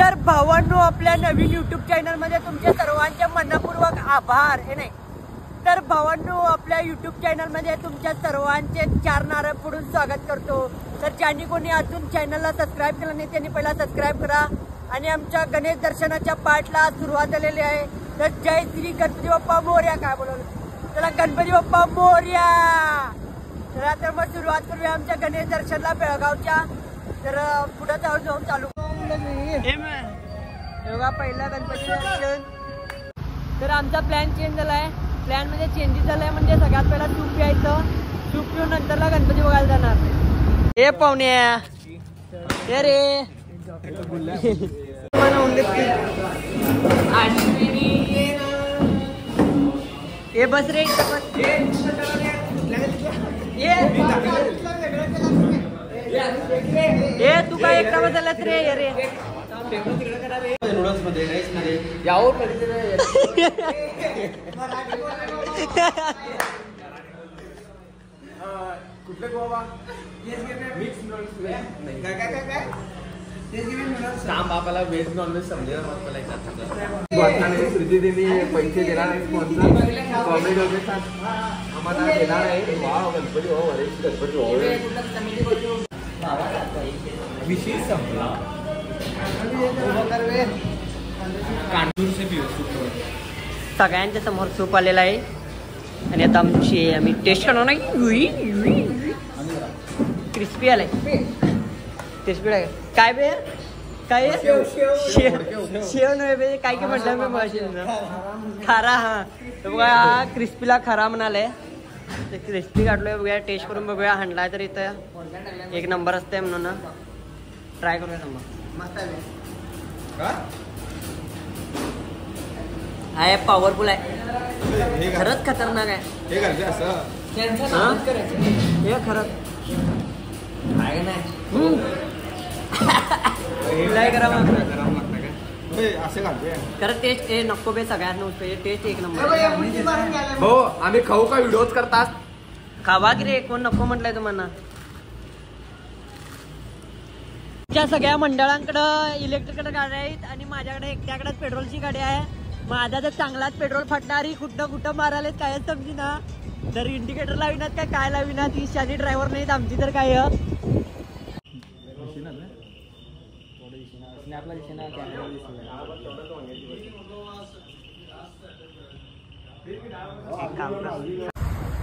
तर भावांनो, आपल्या नवीन युट्यूब चॅनल मध्ये तुमच्या सर्वांचे मनपूर्वक आभार. हे नाही तर भावांनो, आपल्या युट्यूब चॅनल मध्ये तुमच्या सर्वांचे 4 नारळ फोडून स्वागत करतो. तर ज्यांनी कोणी अजून चॅनलला सबस्क्राईब केलं नाही त्यांनी पहिला सबस्क्राईब करा. आणि आमच्या गणेश दर्शनाच्या पाठला सुरुवात झालेली आहे. तर जय श्री गणपती बाप्पा मोरया. काय बोलवलं त्याला, गणपती बाप्पा मोरया. चला तर मग सुरुवात करूया आमच्या गणेश दर्शनला बेळगावच्या. तर पुढे जाऊन चालू बघा पहिला गणपती दर्शन. तर आमचा प्लॅन चेंज झालाय. प्लॅन मध्ये चेंजेस झालाय म्हणजे सगळ्यात पहिला सूप प्यायचं. सूप पिऊन नंतरला गणपती बघायला जाणार. हे पाहुण्या हे रे ये बस रे ये तू काय एकटा बसलास रे. ये रे कुठले गोवा काम बापाला व्हेज नॉनव्हेज समजेल. श्रुती देवी पैसे देणार आहे. कॉमेडी वगैरे आम्हाला देणार आहे. वा गणपती हो, गणपती हो. विषय संपला. सगळ्यांच्या समोर सूप आलेला आहे आणि आता आम्ही टेस्ट करणार नाही. क्रिस्पी आलाय. क्रिस्पी आहे काय बे, काय शेव नाही बे, काय की म्हटलं मी मगाशी खारा. हा तर बघा क्रिस्पीला खारा म्हणाले. क्रिस्पी काढलोय. बघूया टेस्ट करून बघूया. हाणलाय तर इथं एक नंबर असते म्हणून ट्राय करूया. मस्त आहे, पॉवरफुल आहे, खरंच खतरनाक आहे. हे खरंच खरं टेस्ट हे नको बे सगळ्यांना. टेस्ट एक नंबर. हो आम्ही खाऊ का व्हिडिओज करतात. खावा की रे, कोण नको म्हटलंय तुम्हाला. त्या सगळ्या मंडळांकडं इलेक्ट्रिकल गाड्या आहेत आणि माझ्याकडे एकट्याकडेच पेट्रोलची गाडी आहे. माझा तर चांगलाच पेट्रोल फाटणारी कुठं मारायला कायच समजी ना. जर इंडिकेटर लाविनात काय लाविनात. ही शाली ड्रायव्हर नाहीत आमची तर काय.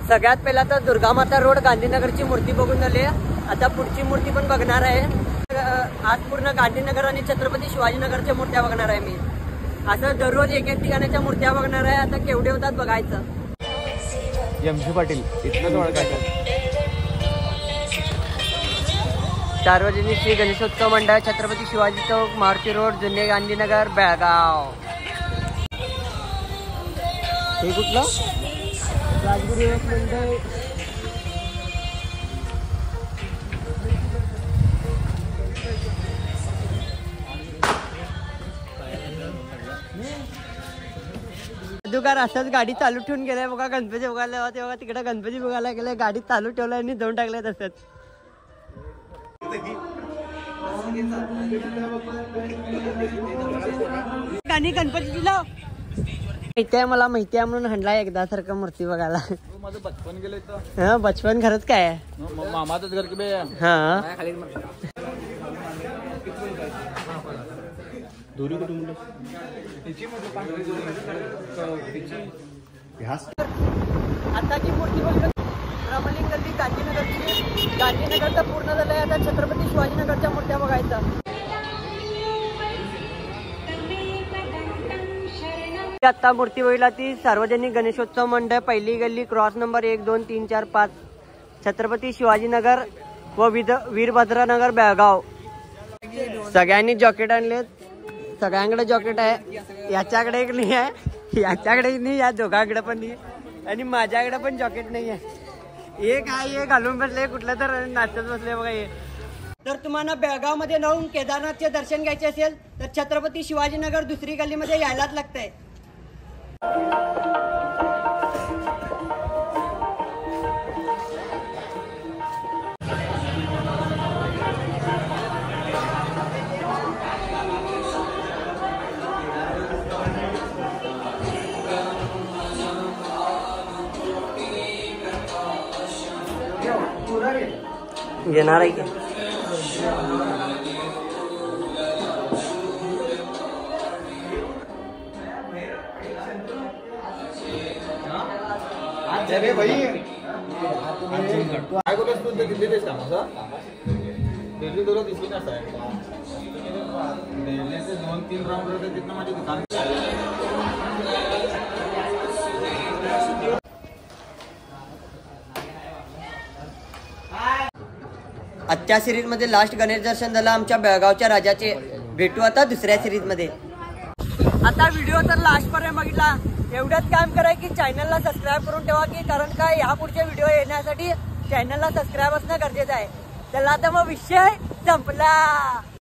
सगळ्यात पहिला तर दुर्गा माता रोड गांधीनगरची मूर्ती बघून झाली. आता पुढची मूर्ती पण बघणार आहे. आज पूर्ण गांधीनगर आणि छत्रपती शिवाजीनगरच्या मूर्त्या बघणार आहे मी. असं दररोज एक ठिकाणाच्या मूर्त्या बघणार आहे. आता केवढे होतात बघायचं. एमजी पाटील इथलंच ओळखायचं. सार्वजनिक श्री गणेशोत्सव मंडळ, छत्रपती शिवाजी चौक, मारुती रोड, जुने गांधीनगर, बेळगाव. हे कुठलं राजगुरू मंडळ. दुकान असंच गाडी चालू ठेवून गेलाय. बघा गणपती बघायला तेव्हा तिकडे गणपती बघायला गेलाय. गाडी चालू ठेवलाय आणि जाऊन टाकलाय तसंच. गाणी गणपतीला माहिती आहे, मला माहिती आहे म्हणून हंडलाय एकदा सारखं मूर्ती बघायला. माझं बचपन गेलंय. हा बचपन खरंच काय आहे. मामाच घर की हा आताची मूर्ती बघितलं रामलिंग गल्ली गांधीनगरची. गांधीनगरचं पूर्ण झालंय. आता छत्रपती शिवाजीनगरच्या मूर्त्या बघायचं. आता मूर्ती बघितला ती सार्वजनिक गणेशोत्सव मंडळ, पहिली गल्ली, क्रॉस नंबर 1, 2, 3, 4, 5, छत्रपती शिवाजीनगर व वीरभद्रनगर, बेळगाव. सगळ्यांनी जॉकेट आणलेत. सगळ्यांकडे जॉकेट आहे. याच्याकडे एक नाही आहे, याच्याकडे नाही, या दोघांकडे पण नाही आणि माझ्याकडे पण जॉकेट नाही आहे. हे काय हे घालून बसले कुठलं तर नाचत बसले बघा हे. तर तुम्हाला बेळगाव मध्ये जाऊन केदारनाथचे दर्शन घ्यायचे असेल तर छत्रपती शिवाजीनगर दुसरी गल्लीमध्ये यायलाच लागतंय. येणार आहे की अरे भाई काय बोलतोस तू दिल्ली देश का माझा दिल्ली तुला दिसली नसता दिल्लीचे 2-3 राऊंड होते तिथनं माझे दुकान आजच्या सिरीज मध्ये लास्ट गणेश दर्शन झालं आमच्या बेळगावच्या राजाचे. भेटू आता दुसऱ्या सिरीज मध्ये. आता व्हिडिओ तर लास्ट पर्यंत बघितला. एवढंच काम कराय की चॅनलला सबस्क्राईब करून ठेवा की कारण काय या पुढचे व्हिडिओ येण्यासाठी चॅनलला सबस्क्राईब असणं गरजेचं आहे. चला आता मग विषय संपला.